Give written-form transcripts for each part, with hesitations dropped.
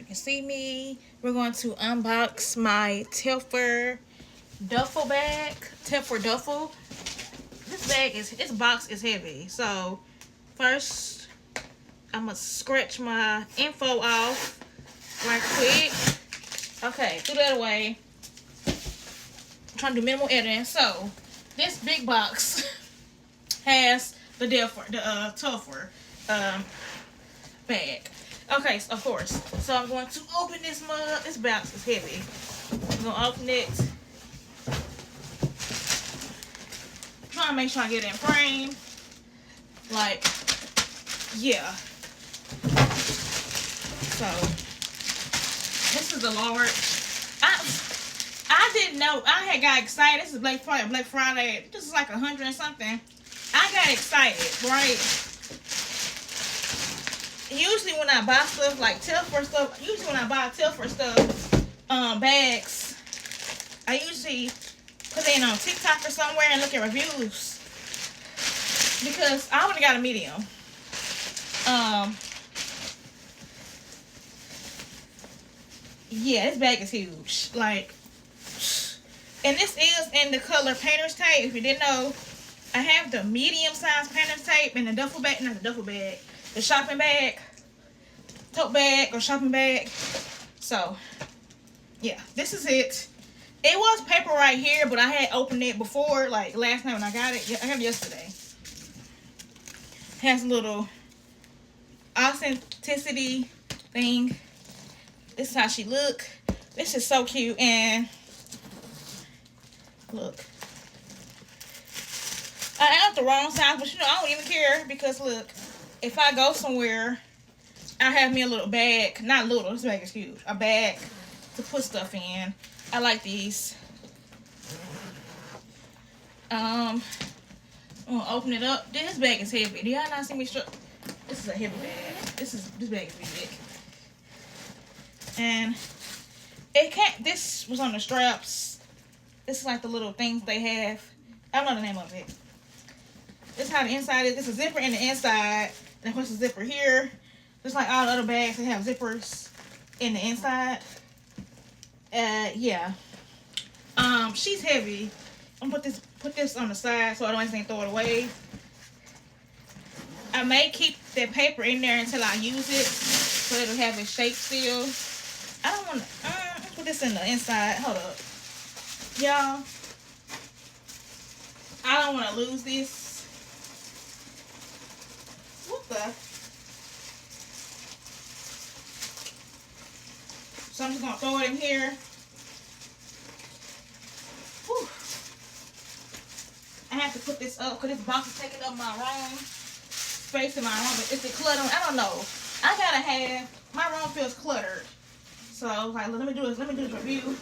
can see me. We're going to unbox my Telfar duffel bag. Telfar duffel. This box is heavy. So first I'm gonna scratch my info off right quick. Okay, threw that away. I'm trying to do minimal editing. So this big box has the Telfar bag. Okay, so of course. So I'm going to open this mug. This box is heavy. I'm gonna open it. Trying to make sure I get it in frame. Like, yeah. So this is a large. I didn't know. I had got excited. This is Black Friday. This is like 100 and something. I got excited, right? Usually when I buy stuff like Telfar stuff, bags, I usually put it in on TikTok or somewhere and look at reviews because I already got a medium. Yeah, this bag is huge. Like, and this is in the color painter's tape. If you didn't know, I have the medium size painter's tape in the duffel bag, not the duffel bag, the shopping bag, tote bag or shopping bag. So, yeah, this is it. It was paper right here, but I had opened it before, like last night when I got it. I got it yesterday. Has a little authenticity thing. This is how she look. This is so cute. And look, I have the wrong size, but you know I don't even care because look, if I go somewhere, I have me a little bag. Not little. This bag is huge. A bag to put stuff in. I like these. I'm gonna open it up. This bag is heavy. Do y'all not see me? This is a heavy bag. This bag is big. And it can't. This was on the straps. This is like the little things they have. I don't know the name of it. This is how the inside is. It's a zipper in the inside. And of course, a zipper here. Just like all the other bags, they have zippers in the inside. Yeah. She's heavy. I'm gonna put this on the side so I don't accidentally throw it away. I may keep that paper in there until I use it, so it'll have its shape still. I don't want to. Let's put this in the inside. Hold up, y'all. I don't want to lose this. What the? So I'm just gonna throw it in here. Whew. I have to put this up because this box is taking up my room space in my room. But it's a clutter. I don't know. I gotta have my room feels cluttered. So like, let me do this review.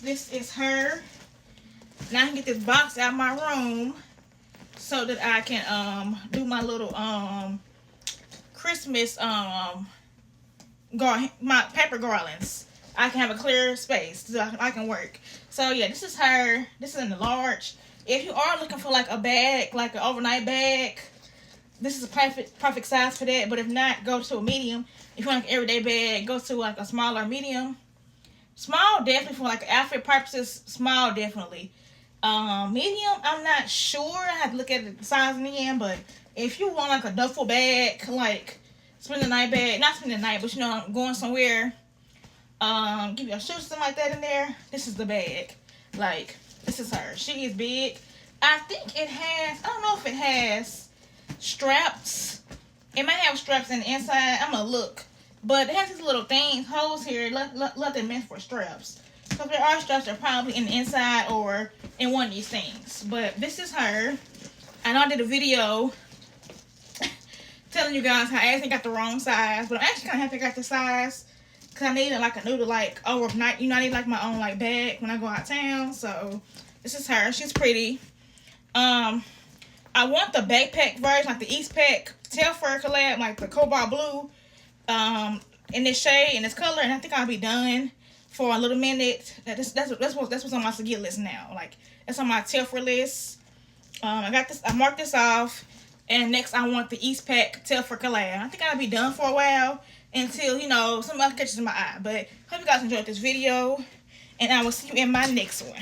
This is her. Now I can get this box out of my room so that I can do my little Christmas my paper garlands. I can have a clear space so I can work. So yeah, this is her. This is in the large. If you are looking for like a bag, like an overnight bag, this is a perfect size for that. But if not, go to a medium. If you want like an everyday bag, go to like a smaller medium. Small definitely for like outfit purposes. Small definitely. Medium, I'm not sure. I have to look at the size in the end. But if you want like a duffel bag, like spend the night bag, not spend the night, but you know, going somewhere, give your shoes, something like that in there. This is the bag. Like, this is her. She is big. I think it has, I don't know if it has straps. It might have straps in the inside. I'm gonna look. But it has these little things, holes here, let them meant for straps. So if there are straps, they're probably in the inside or in one of these things. But this is her. I know I did a video telling you guys how I actually got the wrong size. But I'm actually kind of happy I got the size. Because I needed like a noodle like overnight. You know, I need like my own like bag when I go out of town. So this is her. She's pretty. I want the backpack version, like the Eastpak Telfar collab, like the cobalt blue. In this shade, in this color, and I think I'll be done for a little minute. That's what's on my to-get list now. Like, that's on my Telfar list. I got this. I marked this off. And next, I want the Eastpak Telfar collab. I think I'll be done for a while until, you know, something else catches my eye. But hope you guys enjoyed this video, and I will see you in my next one.